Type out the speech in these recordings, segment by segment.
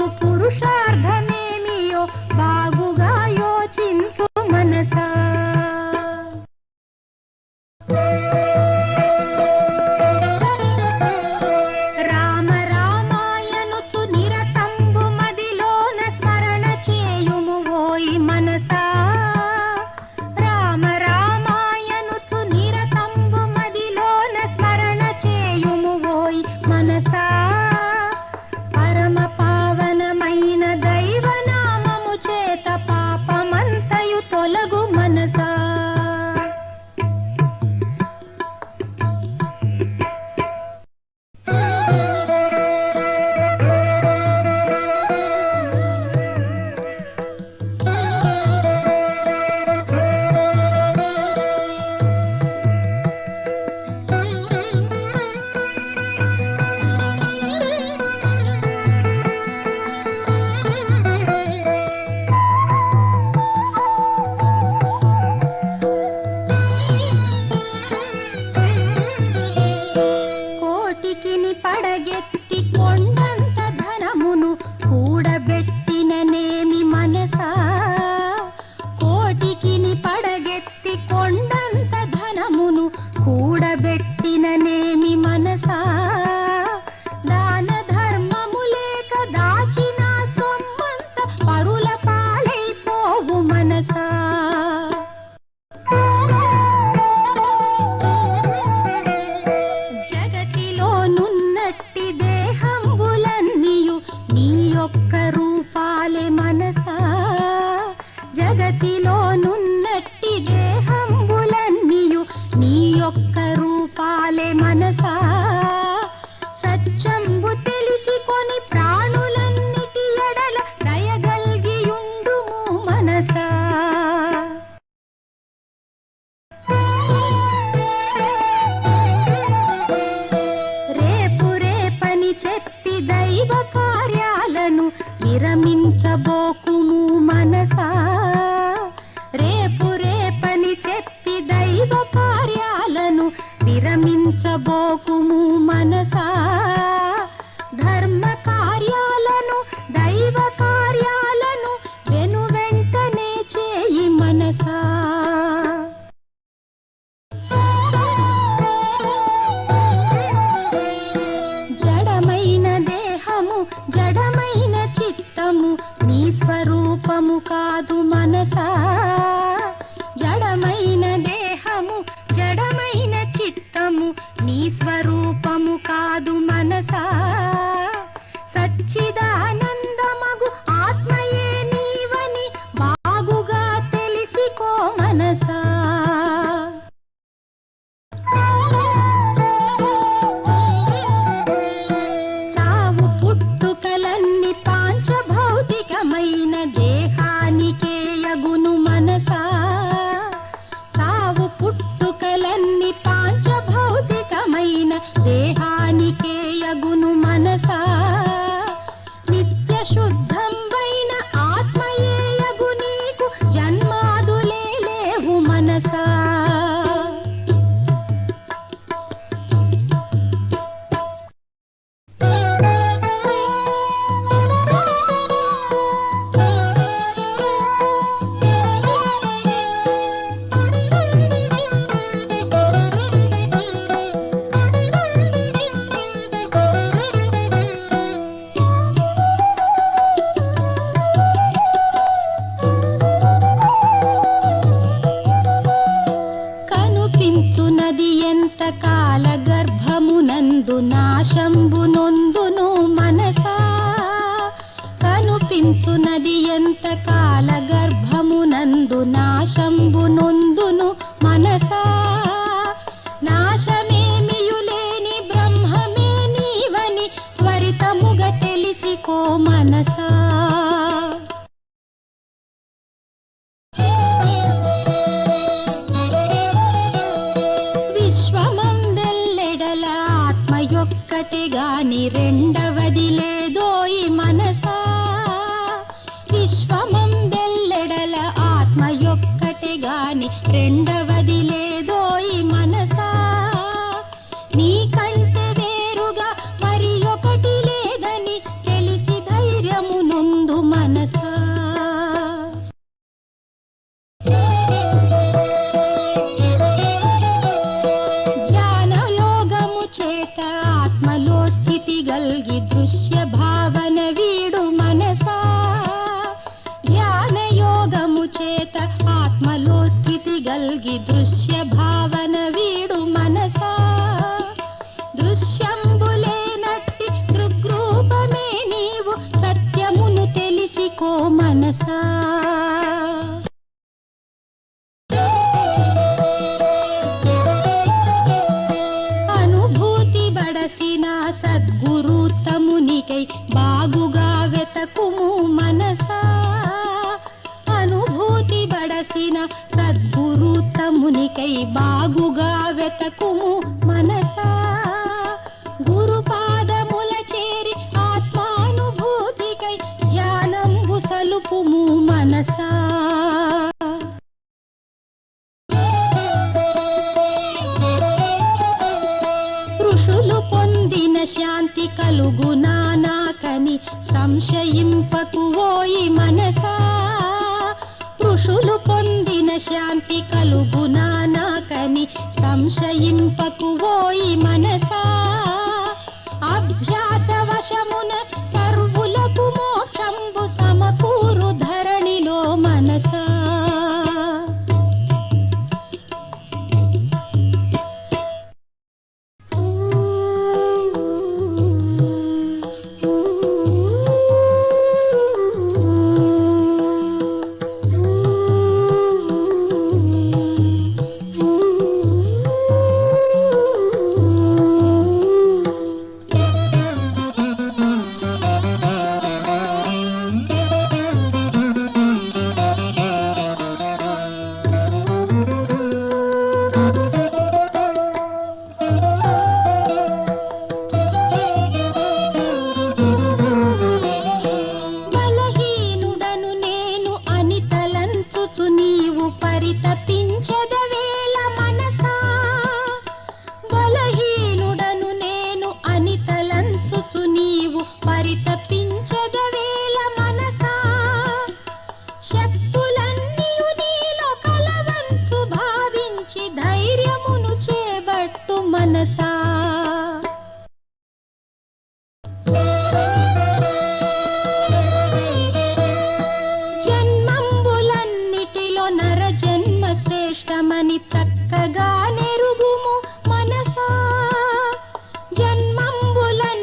చేయు పురుషార్థమేమియో బాగుగా యోచించు మనసా. రామ రామాయనుచు నిరతంబు మదిలోన స్మరణ చేయుము ఓయి మనసా. రామ రామాయనుచు నిరతంబు మదిలోన స్మరణ చేయుము ఓయి మనసా. పరమ పావనమైన దైవనామము చేత పాపమంతయు తొలగు మనసా. పడగెత్తి కొండంత ధనమును కూడబెట్టిననేమి మనసా. కోటికిని పడగెత్తి కొండంత ధనమును కూడబెట్టిననేమి మనసా. దాన ధర్మము లేక దాచిన సొమ్మంత పరుల పాలైపోవు మనసా. ఒక్క రూపాలే మనసా. జగతిలోనున్నట్టి దేహంబులన్నీయు నీ ఒక్క రూపాలే మనసా. సత్యంబు తెలిసి కొని ప్రాణులన్నిటి ఎడల దయగల్గియుండుము మనసా. రేపు రేపని చెప్పి దైవ కార్యాలను విరమించబోకుము మనసా. రేపు రేపని చెప్పి దైవ కార్యాలను విరమించబోకుము మనసా. ధర్మ కార్యాలను దైవ కార్యాలను వెనువెంటనే చేయి మనసా. జడమైన దేహము జడమైన చిత్తము నీ స్వరూపము కాదు మనసా. జడమైన దేహము జడమైన చిత్తము నీ స్వరూపము కాదు మనసా. సచ్చిదానందమగు ఆత్మయే నీవని బాగుగా తెలిసికో మనసా. చావు పుట్టుకలన్నీ పాంచభౌతికమైన దేహానికే యగును మనసా. చావు పుట్టుకలన్నీ పాంచభౌతికమైన దేహానికే యగును మనసా. నిత్య శుద్ధంబైన ఆత్మయే యగు నీకు జన్మాదులే లేవు మనసా. కనుపించునది ఎంత కాల గర్భమునందు నాశంబునొందును మనసా. కనుపించునది ఎంత కాల గర్భమునందు నాశంబునొందును మనసా. నాశమేమియులేని బ్రహ్మమే నీవని త్వరితముగా తెలిసికో మనసా. విశ్వమందెల్లెడల ఆత్మయొక్కటే గాని రెండవది లేదోయి మనసా. విశ్వమందెల్లెడల ఆత్మయొక్కటే గాని రెండవది లేదోయి మనసా. నీకంటే వేరుగా మరి ఒకటి లేదని తెలిసి ధైర్యము గల్గి దృశ్య భావన వీడు మనసా దృశ్యంబులేనట్టి దృగ్రూపమే నీవు సత్యమును తెలిసికో మనసా అనుభూతి బడసిన సద్గురుతమునికై బాగుగా వెతకుము మనసా అనుభూతి బడసిన సద్గురుతమునికై బాగుగా వెతకుము మనసా గురుపాదముల చేరి ఆత్మానుభూతికై ధ్యానంబు సలుపుము మనసా ఋషులు పొందిన శాంతి కలుగునా నాకని సంశయింపకు ఓయి మనసా ఋషులు పొందిన శాంతి కలుగునా నాకని సంశయింపకు ఓయి మనసా అభ్యాస వశమున సర్వులకు మోక్షంబు సమకూరు ధరణిలో మనసా పరితపించదవేళ మనసా శక్తులన్నీయు నీలో కలవంచు భావించి ధైర్యమును చేబట్టు మనసా జన్మంబులన్నిటిలో నర జన్మ శ్రేష్టమని చక్కగా నెరుగుము మనసా జన్మంబులన్నిటిలో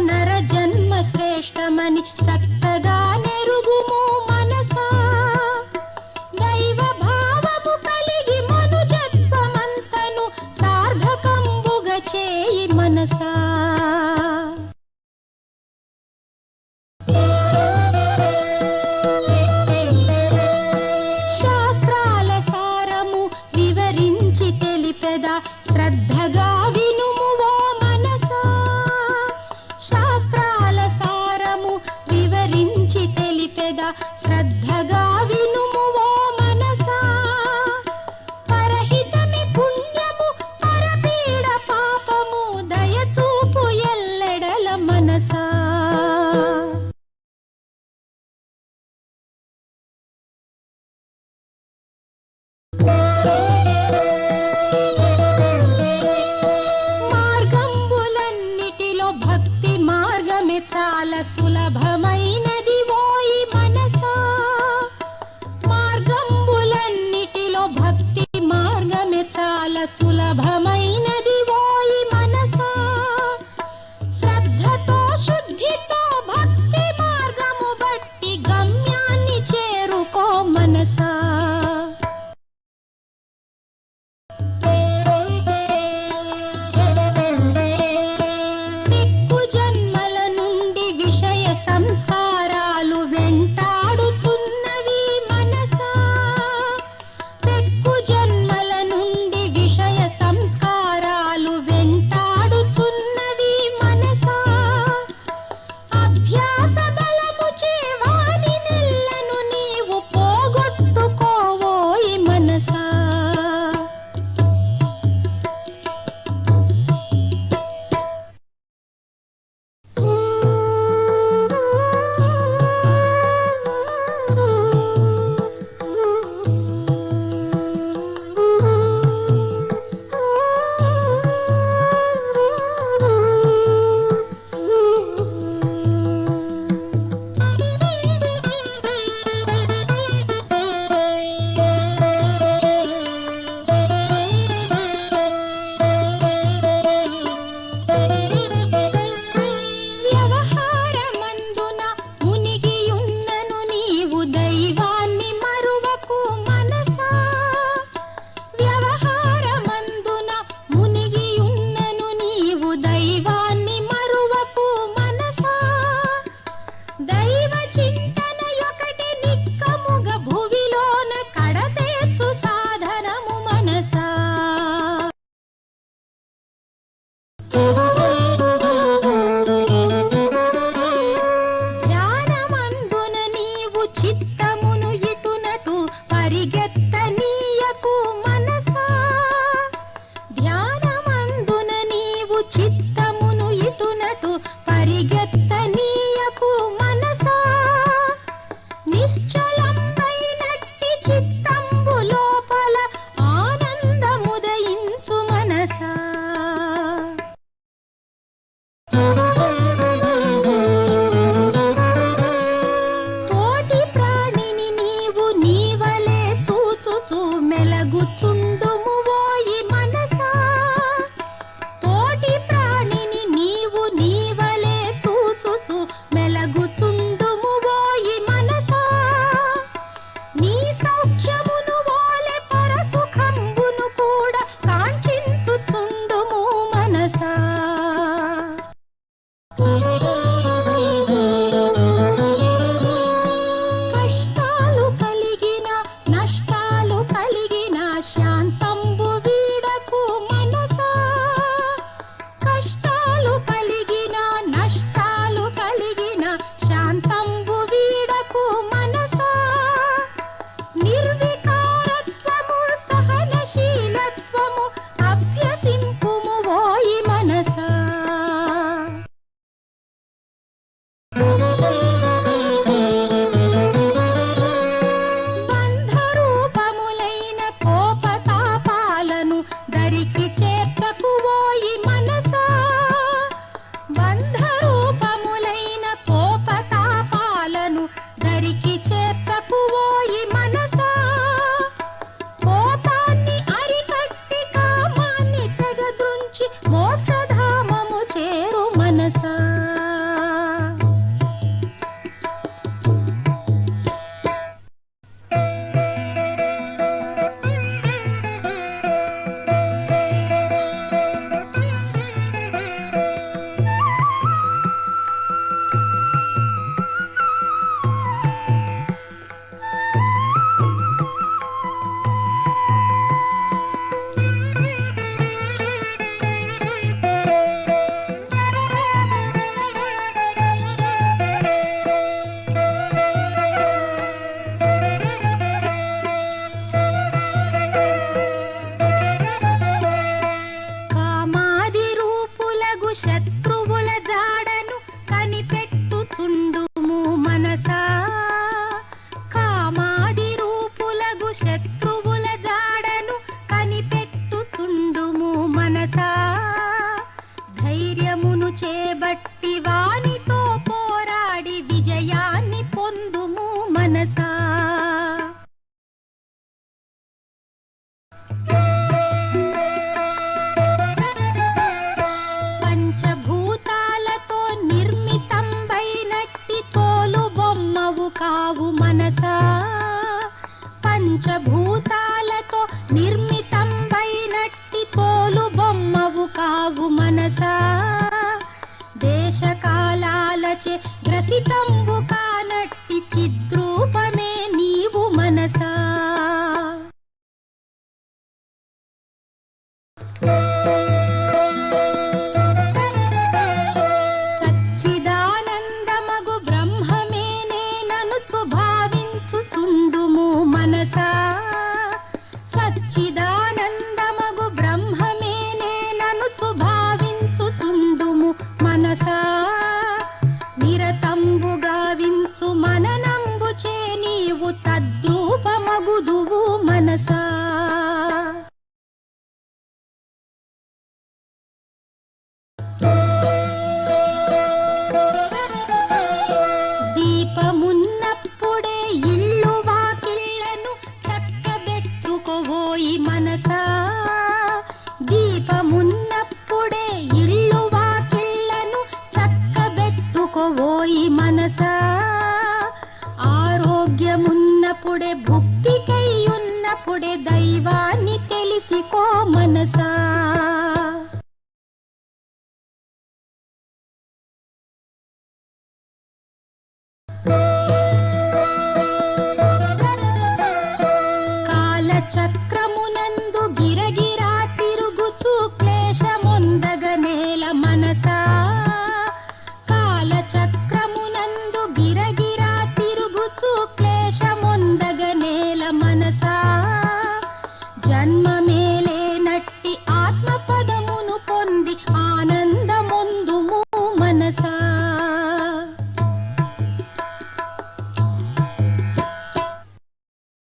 నర జన్మ శ్రేష్టమని చక్కగా నెరుగుము మనసా దైవ భావము కలిగి మనుజత్వమంతను సార్థకంబుగా చేయి మనసా శాస్త్రాల సారము వివరించి తెలిపెదా శ్రద్ధగా వినుము ఓ మనసా శాస్త్రాల సారము వివరించి తెలిపెదా శ్రద్ధగా వినుము ఓ మనసా పరహితమి పుణ్యము పరపీడ పాపము దయచూపు ఎల్లెడల మనసా మార్గంబులన్నిటిలో భక్తి మార్గమే చాలా సులభమైనది ఓయి మనసా చింతన ఒకటి నిక్కముగ భువిలోన కడతేర్చు సాధనము మనసా. ధ్యానమందున నీవు చిత్తమును ఇటునటు పరిగెత్తనీయకు మనసా. ధ్యానమందున నీవు చిత్తమును ఇటునటు పరిగెత్తనీయకు మనసా. నిశ్చలంబైనట్టి చిత్తంబు లోపల ఆనందముదయించు మనసా. తోటి ప్రాణిని నీవు నీవలే చూచుచు మెలగుచుండుము ఓయి మనసా. తోటి ప్రాణిని నీవు నీవలే చూచుచు మెలగుచుండుము ఓయి మనసా. నీ సౌఖ్యమును ఓలె పరసుఖంబును కూడా కాంక్షించుచుండుము మనసా. కష్టాలు కలిగిన నష్టాలు కలిగిన శాంతంబు వీడకు మనసా. కష్టాలు కలిగిన నష్టాలు కలిగిన శాంతంబు వీడకు మనసా. నిర్వికారత్వము సహనశీలత్వము అభ్యసింపుము ఓయి మనసా. బంధరూపములైన కోపతాపాలను దరికి చేర్చకు ఓయి మనసా. బంధరూపములైన కోపతాపాలను దరికి చేర్చకు ఓయి మనసా. కోపాన్ని అరికట్టి కామాన్ని తెగద్రుంచి మోక్షధామము చేరు మనసా. కామాది రూపులగు శత్రువుల జాడను కనిపెట్టుచుండుము మనసా. కామాది రూపులగు శత్రువుల జాడను కనిపెట్టుచుండుము మనసా. ధైర్యమును చేబట్టి వానితో పోరాడి విజయాన్ని పొందుము మనసా. పంచభూతాలతో నిర్మితంబైనట్టి తోలు బొమ్మవు కావు మనసా. పంచభూతాలతో నిర్మితంబైనట్టి తోలు బొమ్మవు కావు మనసా. దేశకాలాలచే గ్రసితంబు కానట్టి చిద్రూపమే నీవు మనసా. సచ్చిదానందమగు బ్రహ్మమే నేననుచు భావించుచుండుము మనసా. సచ్చిదానందమగు బ్రహ్మమే నేననుచు భావించుచుండుము మనసా. నిరతంబు గావించు మననంబు చే నీవు తద్రూపమగుదువు మనసా. దీపమున్నప్పుడే ఇల్లు వాకిళ్లను చక్కబెట్టుకోవోయి మనసా. దీపమున్నప్పుడే ఇల్లు వాకిళ్లను చక్కబెట్టుకోవోయి మనసా. ఆరోగ్యమున్నప్పుడే భుక్తికై ఉన్నప్పుడే దైవాన్ని తెలిసికో మనసా.